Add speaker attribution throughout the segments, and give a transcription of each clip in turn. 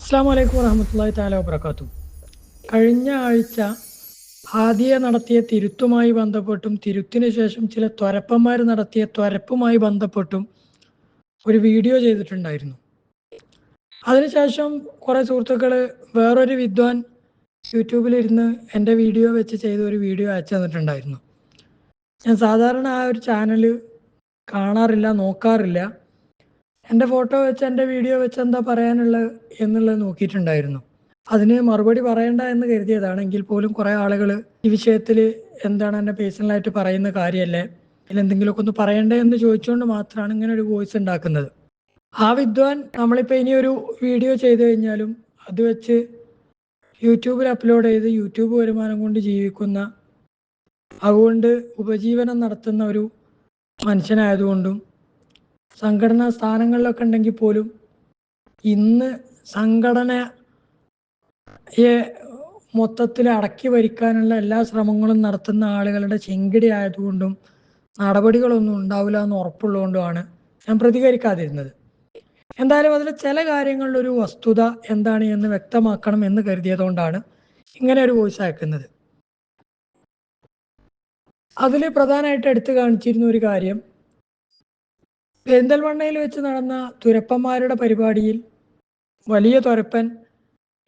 Speaker 1: അസ്സലാമു അലൈക്കും വറഹ്മത്തുള്ളാഹി തആല വബറകാതുഹു. കഴിഞ്ഞ ആഴ്ച ഹാദിയ നടത്തിയ തിരുത്തുമായി ബന്ധപ്പെട്ടും തിരുത്തിന് ശേഷം ചില ത്വരപ്പന്മാർ നടത്തിയ ത്വരപ്പുമായി ബന്ധപ്പെട്ടും ഒരു വീഡിയോ ചെയ്തിട്ടുണ്ടായിരുന്നു. അതിനുശേഷം കുറേ സുഹൃത്തുക്കൾ വേറൊരു വിദ്വാൻ യൂട്യൂബിലിരുന്ന് എൻ്റെ വീഡിയോ വെച്ച് ചെയ്ത ഒരു വീഡിയോ അയച്ചു തന്നിട്ടുണ്ടായിരുന്നു. ഞാൻ സാധാരണ ആ ഒരു ചാനൽ കാണാറില്ല, നോക്കാറില്ല. എൻ്റെ ഫോട്ടോ വെച്ച് എൻ്റെ വീഡിയോ വെച്ച് എന്താ പറയാനുള്ളത് എന്നുള്ളത് നോക്കിയിട്ടുണ്ടായിരുന്നു. അതിന് മറുപടി പറയണ്ട എന്ന് കരുതിയതാണ്. എങ്കിൽ പോലും കുറേ ആളുകൾ ഈ വിഷയത്തിൽ എന്താണ് എന്നെ പേഴ്സണലായിട്ട് പറയുന്ന കാര്യമല്ലേ, ഇതിലെന്തെങ്കിലുമൊക്കെ ഒന്ന് പറയണ്ടേ എന്ന് ചോദിച്ചുകൊണ്ട് മാത്രമാണ് ഇങ്ങനെ ഒരു വോയിസ് ഉണ്ടാക്കുന്നത്. ആ വിദ്വാൻ നമ്മളിപ്പോൾ ഇനിയൊരു വീഡിയോ ചെയ്തു കഴിഞ്ഞാലും അത് വെച്ച് യൂട്യൂബിൽ അപ്ലോഡ് ചെയ്ത് യൂട്യൂബ് വരുമാനം കൊണ്ട് ജീവിക്കുന്ന, അതുകൊണ്ട് ഉപജീവനം നടത്തുന്ന ഒരു മനുഷ്യനായതുകൊണ്ടും സംഘടനാ സ്ഥാനങ്ങളിലൊക്കെ ഉണ്ടെങ്കിൽ പോലും ഇന്ന് സംഘടനയെ മൊത്തത്തിൽ അടക്കി ഭരിക്കാനുള്ള എല്ലാ ശ്രമങ്ങളും നടത്തുന്ന ആളുകളുടെ ചെങ്കിടി ആയതുകൊണ്ടും നടപടികളൊന്നും ഉണ്ടാവില്ല എന്ന് ഉറപ്പുള്ളതുകൊണ്ടുമാണ് ഞാൻ പ്രതികരിക്കാതിരുന്നത്. എന്തായാലും അതിൽ ചില കാര്യങ്ങളിലൊരു വസ്തുത എന്താണ് എന്ന് വ്യക്തമാക്കണം എന്ന് കരുതിയതുകൊണ്ടാണ് ഇങ്ങനെ ഒരു വോയിസ് അയക്കുന്നത്. അതിൽ പ്രധാനമായിട്ട് എടുത്തു കാണിച്ചിരുന്ന ഒരു കാര്യം, പെരിന്തൽമണ്ണയിൽ വെച്ച് നടന്ന തുരപ്പന്മാരുടെ പരിപാടിയിൽ വലിയ തുരപ്പൻ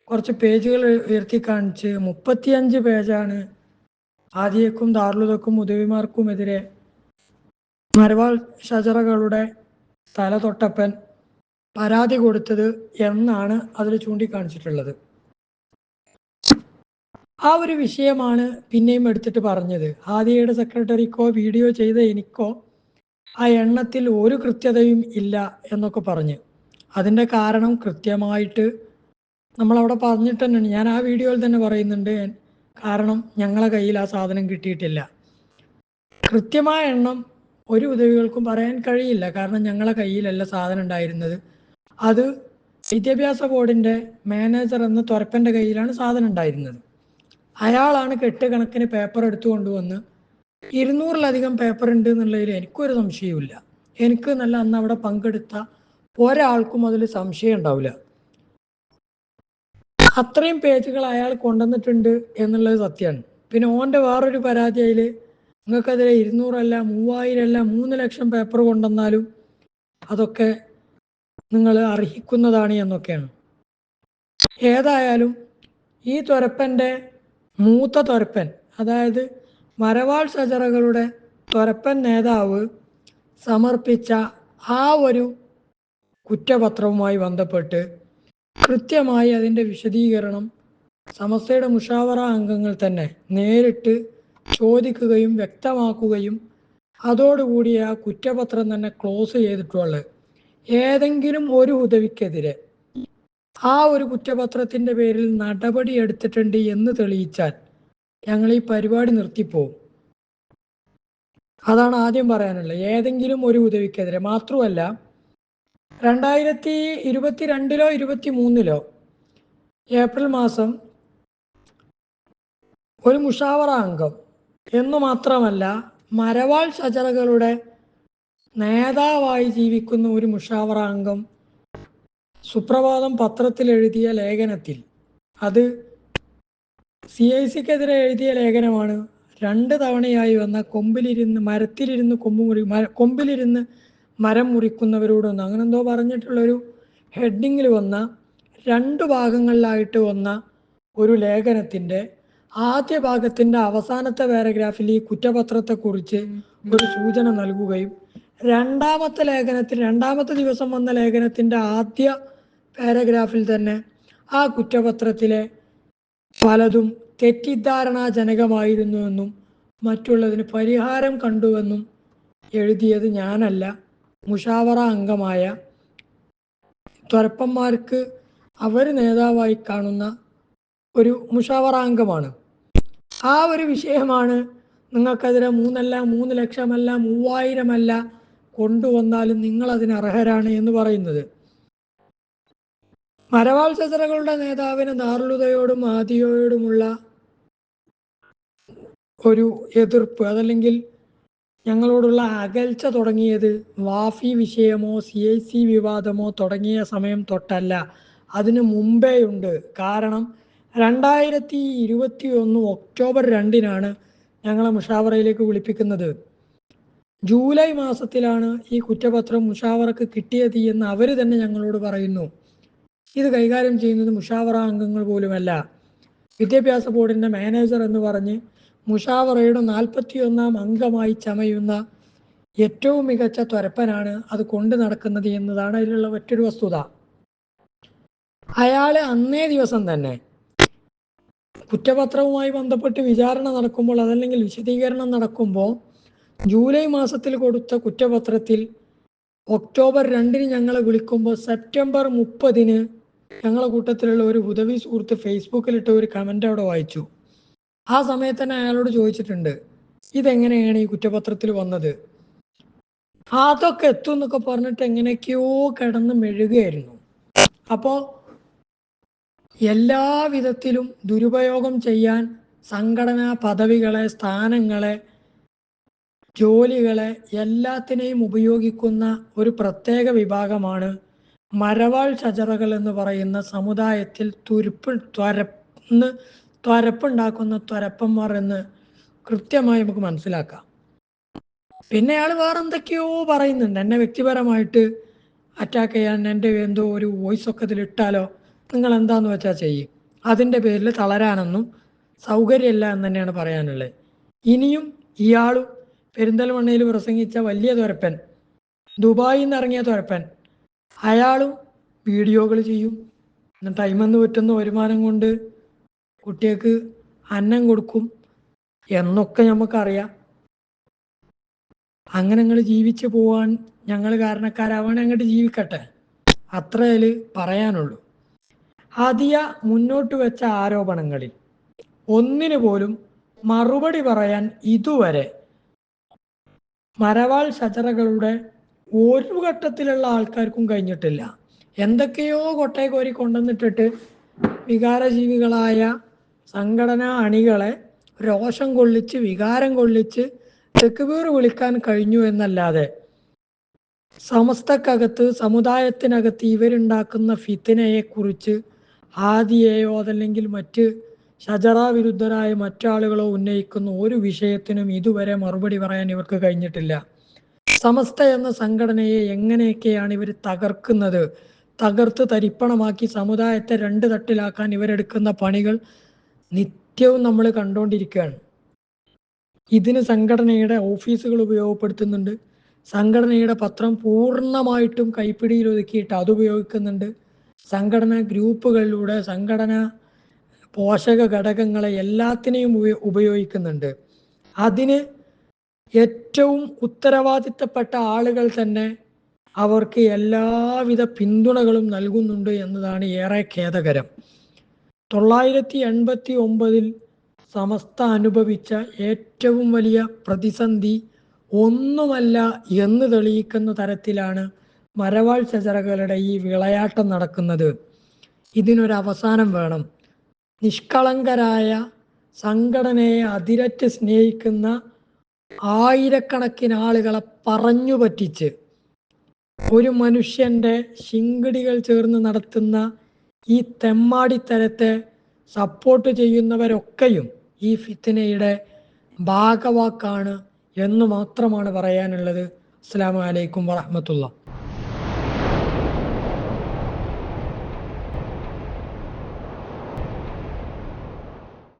Speaker 1: കുറച്ച് പേജുകൾ ഉയർത്തി കാണിച്ച് 35 പേജാണ് ഹാദിയക്കും ദാറുലുദക്കും ഉദവിമാർക്കുമെതിരെ മരവാൾ ഷജറകളുടെ തല തൊട്ടപ്പൻ പരാതി കൊടുത്തത് എന്നാണ് അതിൽ ചൂണ്ടിക്കാണിച്ചിട്ടുള്ളത്. ആ ഒരു വിഷയമാണ് പിന്നെയും എടുത്തിട്ട് പറഞ്ഞത്. ഹാദിയയുടെ സെക്രട്ടറിക്കോ വീഡിയോ ചെയ്ത എനിക്കോ ആ എണ്ണത്തിൽ ഒരു കൃത്യതയും ഇല്ല എന്നൊക്കെ പറഞ്ഞ്. അതിൻ്റെ കാരണം കൃത്യമായിട്ട് നമ്മളവിടെ പറഞ്ഞിട്ട് തന്നെയാണ്. ഞാൻ ആ വീഡിയോയിൽ തന്നെ പറയുന്നുണ്ട്, കാരണം ഞങ്ങളെ കയ്യിൽ ആ സാധനം കിട്ടിയിട്ടില്ല. കൃത്യമായ എണ്ണം ഒരു ഉദവികൾക്കും പറയാൻ കഴിയില്ല, കാരണം ഞങ്ങളെ കയ്യിലല്ല സാധനം ഉണ്ടായിരുന്നത്. അത് വിദ്യാഭ്യാസ ബോർഡിൻ്റെ മാനേജർ എന്ന ത്വരപ്പൻ്റെ കയ്യിലാണ് സാധനം ഉണ്ടായിരുന്നത്. അയാളാണ് കെട്ടുകണക്കിന് പേപ്പർ എടുത്തു കൊണ്ടുവന്ന് 200-ലധികം പേപ്പർ ഉണ്ട് എന്നുള്ളതിൽ എനിക്കൊരു സംശയവുമില്ല. എനിക്ക് നല്ല അന്ന് അവിടെ പങ്കെടുത്ത ഒരാൾക്കും അതിൽ സംശയം ഉണ്ടാവില്ല. അത്രയും പേജുകൾ അയാൾ കൊണ്ടുവന്നിട്ടുണ്ട് എന്നുള്ളത് സത്യമാണ്. പിന്നെ ഓൻ്റെ വേറൊരു പരാതി, അതിൽ നിങ്ങൾക്കതിലെ 200-അല്ല 3000-അല്ല 3 ലക്ഷം പേപ്പർ കൊണ്ടുവന്നാലും അതൊക്കെ നിങ്ങൾ അർഹിക്കുന്നതാണ് എന്നൊക്കെയാണ്. ഏതായാലും ഈ ത്വരപ്പൻ്റെ മൂത്ത ത്വരപ്പൻ, അതായത് മരവാൾ ഷജറകളുടെ ത്വരപ്പൻ നേതാവ് സമർപ്പിച്ച ആ ഒരു കുറ്റപത്രവുമായി ബന്ധപ്പെട്ട് കൃത്യമായി അതിൻ്റെ വിശദീകരണം സമസ്തയുടെ മുഷാവറ അംഗങ്ങൾ തന്നെ നേരിട്ട് ചോദിക്കുകയും വ്യക്തമാക്കുകയും അതോടുകൂടി ആ കുറ്റപത്രം തന്നെ ക്ലോസ് ചെയ്തിട്ടുള്ളത്. ഏതെങ്കിലും ഒരു ഉദവിക്കെതിരെ ആ ഒരു കുറ്റപത്രത്തിൻ്റെ പേരിൽ നടപടി എടുത്തിട്ടുണ്ട് എന്ന് തെളിയിച്ചാൽ ഞങ്ങൾ ഈ പരിപാടി നിർത്തിപ്പോവും. അതാണ് ആദ്യം പറയാനുള്ളത്. ഏതെങ്കിലും ഒരു ഉദവിക്കെതിരെ മാത്രമല്ല, 2022-ലോ 2023-ലോ ഏപ്രിൽ മാസം ഒരു മുഷാവറ അംഗം എന്നു മാത്രമല്ല, മരവാൾ ഷജറകളുടെ നേതാവായി ജീവിക്കുന്ന ഒരു മുഷാവറ അംഗം സുപ്രഭാതം പത്രത്തിൽ എഴുതിയ ലേഖനത്തിൽ, അത് CIC-ക്കെതിരെ എഴുതിയ ലേഖനമാണ്, 2 തവണയായി വന്ന കൊമ്പിലിരുന്ന് മരം മുറിക്കുന്നവരോടൊന്ന്, അങ്ങനെ എന്തോ പറഞ്ഞിട്ടുള്ളൊരു ഹെഡിങ്ങിൽ വന്ന 2 ഭാഗങ്ങളിലായിട്ട് വന്ന ഒരു ലേഖനത്തിൻ്റെ ആദ്യ ഭാഗത്തിൻ്റെ അവസാനത്തെ പാരഗ്രാഫിൽ ഈ കുറ്റപത്രത്തെക്കുറിച്ച് ഒരു സൂചന നൽകുകയും രണ്ടാമത്തെ ദിവസം വന്ന ലേഖനത്തിൻ്റെ ആദ്യ പാരഗ്രാഫിൽ തന്നെ ആ കുറ്റപത്രത്തിലെ പലതും തെറ്റിദ്ധാരണാജനകമായിരുന്നുവെന്നും മറ്റുള്ളതിന് പരിഹാരം കണ്ടുവെന്നും എഴുതിയത് ഞാനല്ല, മുഷാവറ അംഗമായ ത്വരപ്പന്മാർക്ക് അവർ നേതാവായി കാണുന്ന ഒരു മുഷാവറ അംഗമാണ്. ആ ഒരു വിഷയമാണ് നിങ്ങൾക്കെതിരെ 3 ലക്ഷമല്ല 3000-അല്ല കൊണ്ടുവന്നാലും നിങ്ങളതിന് അർഹരാണ് എന്ന് പറയുന്നത്. മരവാൾ ഷജറകളുടെ നേതാവിന് ദാറുലുദയോടും ഹാദിയയോടുമുള്ള ഒരു എതിർപ്പ്, അതല്ലെങ്കിൽ ഞങ്ങളോടുള്ള അകൽച്ച തുടങ്ങിയത് വാഫി വിഷയമോ CIC വിവാദമോ തുടങ്ങിയ സമയം തൊട്ടല്ല. അതിന് മുമ്പേ ഉണ്ട്. കാരണം 2021 ഒക്ടോബർ 2-നാണ് ഞങ്ങളെ മുഷാവറയിലേക്ക് വിളിപ്പിക്കുന്നത്. ജൂലൈ മാസത്തിലാണ് ഈ കുറ്റപത്രം മുഷാവറക്ക് കിട്ടിയത് എന്ന് അവർ തന്നെ ഞങ്ങളോട് പറയുന്നു. ഇത് കൈകാര്യം ചെയ്യുന്നത് മുഷാവറ അംഗങ്ങൾ പോലുമല്ല. വിദ്യാഭ്യാസ ബോർഡിൻ്റെ മാനേജർ എന്ന് പറഞ്ഞ് മുഷാവറയുടെ 41-ാം അംഗമായി ചമയുന്ന ഏറ്റവും മികച്ച ത്വരപ്പനാണ് അത് കൊണ്ടു നടക്കുന്നത് എന്നതാണ് അതിലുള്ള മറ്റൊരു വസ്തുത. അയാൾ അന്നേ ദിവസം തന്നെ കുറ്റപത്രവുമായി ബന്ധപ്പെട്ട് വിചാരണ നടക്കുമ്പോൾ, അതല്ലെങ്കിൽ വിശദീകരണം നടക്കുമ്പോൾ, ജൂലൈ മാസത്തിൽ കൊടുത്ത കുറ്റപത്രത്തിൽ ഒക്ടോബർ 2-ന് ഞങ്ങളെ വിളിക്കുമ്പോൾ സെപ്റ്റംബർ 30-ന് ഞങ്ങളെ കൂട്ടത്തിലുള്ള ഒരു ഹുദവി സുഹൃത്ത് ഫേസ്ബുക്കിലിട്ട ഒരു കമൻ്റ് അവിടെ വായിച്ചു. ആ സമയത്ത് തന്നെ അയാളോട് ചോദിച്ചിട്ടുണ്ട്, ഇതെങ്ങനെയാണ് ഈ കുറ്റപത്രത്തിൽ വന്നത്? അതൊക്കെ എത്തും എന്നൊക്കെ പറഞ്ഞിട്ട് എങ്ങനെയൊക്കെയോ കിടന്ന് മെഴുകുകയായിരുന്നു. അപ്പോൾ എല്ലാ വിധത്തിലും ദുരുപയോഗം ചെയ്യാൻ സംഘടനാ പദവികളെ, സ്ഥാനങ്ങളെ, ജോലികളെ എല്ലാത്തിനെയും ഉപയോഗിക്കുന്ന ഒരു പ്രത്യേക വിഭാഗമാണ് മരവാൾ ഷജറകൾ എന്ന് പറയുന്ന സമുദായത്തിൽ ത്വരപ്പുണ്ടാക്കുന്ന ത്വരപ്പന്മാർ എന്ന് കൃത്യമായി നമുക്ക് മനസ്സിലാക്കാം. പിന്നെ അയാൾ വേറെ എന്തൊക്കെയോ പറയുന്നുണ്ട്. എന്നെ വ്യക്തിപരമായിട്ട് അറ്റാക്ക് ചെയ്യാൻ എൻ്റെ എന്തോ ഒരു വോയിസ് ഒക്കെ ഇതിലിട്ടാലോ, നിങ്ങൾ എന്താന്ന് വെച്ചാൽ ചെയ്യും, അതിൻ്റെ പേരിൽ തളരാനൊന്നും സൗകര്യമില്ല എന്ന് തന്നെയാണ് പറയാനുള്ളത്. ഇനിയും ഇയാളും പെരിന്തൽമണ്ണയിൽ പ്രസംഗിച്ച വലിയ ത്വരപ്പൻ, ദുബായിൽ നിന്ന് ഇറങ്ങിയ ത്വരപ്പൻ, അയാളും വീഡിയോകൾ ചെയ്യും. എന്നിട്ട് അയിമെന്ന് പറ്റുന്ന വരുമാനം കൊണ്ട് കുട്ടികൾക്ക് അന്നം കൊടുക്കും എന്നൊക്കെ നമുക്കറിയാം. അങ്ങനെ ഞങ്ങൾ ജീവിച്ചു പോവാൻ ഞങ്ങൾ കാരണക്കാരാവാൻ അങ്ങോട്ട് ജീവിക്കട്ടെ, അത്രയിൽ പറയാനുള്ളൂ. ഹാദിയ മുന്നോട്ട് വെച്ച ആരോപണങ്ങളിൽ ഒന്നിനു പോലും മറുപടി പറയാൻ ഇതുവരെ മരവാൾ ഷജറകളുടെ ഒരു ഘട്ടത്തിലുള്ള ആൾക്കാർക്കും കഴിഞ്ഞിട്ടില്ല. എന്തൊക്കെയോ കൊട്ടയെ കോരി കൊണ്ടുവന്നിട്ടിട്ട് വികാരജീവികളായ സംഘടനാ അണികളെ രോഷം കൊള്ളിച്ച്, വികാരം കൊള്ളിച്ച് തെക്കുബീർ വിളിക്കാൻ കഴിഞ്ഞു എന്നല്ലാതെ സമസ്തക്കകത്ത്, സമുദായത്തിനകത്ത് ഇവരുണ്ടാക്കുന്ന ഫിത്നയെക്കുറിച്ച് ഹാദിയെയോ അതല്ലെങ്കിൽ മറ്റ് ഷജറ വിരുദ്ധരായ മറ്റാളുകളോ ഉന്നയിക്കുന്ന ഒരു വിഷയത്തിനും ഇതുവരെ മറുപടി പറയാൻ ഇവർക്ക് കഴിഞ്ഞിട്ടില്ല. സമസ്ത എന്ന സംഘടനയെ എങ്ങനെയൊക്കെയാണ് ഇവർ തകർക്കുന്നത്, തകർത്ത് തരിപ്പണമാക്കി സമുദായത്തെ രണ്ട് തട്ടിലാക്കാൻ ഇവരെടുക്കുന്ന പണികൾ നിത്യവും നമ്മൾ കണ്ടുകൊണ്ടിരിക്കുകയാണ്. ഇതിന് സംഘടനയുടെ ഓഫീസുകൾ ഉപയോഗപ്പെടുത്തുന്നുണ്ട്. സംഘടനയുടെ പത്രം പൂർണ്ണമായിട്ടും കൈപ്പിടിയിൽ ഒതുക്കിയിട്ട് അത് ഉപയോഗിക്കുന്നുണ്ട്. സംഘടനാ ഗ്രൂപ്പുകളിലൂടെ സംഘടനാ പോഷക ഘടകങ്ങളെ എല്ലാത്തിനെയും ഉപയോഗിക്കുന്നുണ്ട്. അതിന് ഏറ്റവും ഉത്തരവാദിത്തപ്പെട്ട ആളുകൾ തന്നെ അവർക്ക് എല്ലാവിധ പിന്തുണകളും നൽകുന്നുണ്ട് എന്നതാണ് ഏറെ ഖേദകരം. 989-ൽ സമസ്ത അനുഭവിച്ച ഏറ്റവും വലിയ പ്രതിസന്ധി ഒന്നുമല്ല എന്ന് തെളിയിക്കുന്ന തരത്തിലാണ് മരവാൾ ഷജറകളുടെ ഈ വിളയാട്ടം നടക്കുന്നത്. ഇതിനൊരവസാനം വേണം. നിഷ്കളങ്കരായ സംഘടനയെ അതിരറ്റ് സ്നേഹിക്കുന്ന ആയിരക്കണക്കിന് ആളുകളെ പറഞ്ഞു പറ്റിച്ച് ഒരു മനുഷ്യൻ്റെ ശിങ്കിടികൾ ചേർന്ന് നടത്തുന്ന ഈ തെമ്മാടിത്തരത്തെ സപ്പോർട്ട് ചെയ്യുന്നവരൊക്കെയും ഈ ഫിത്നയുടെ ഭാഗവാക്കാണ് എന്ന് മാത്രമാണ് പറയാനുള്ളത്. അസ്സലാമു അലൈക്കും വറഹ്മത്തുള്ളാഹി.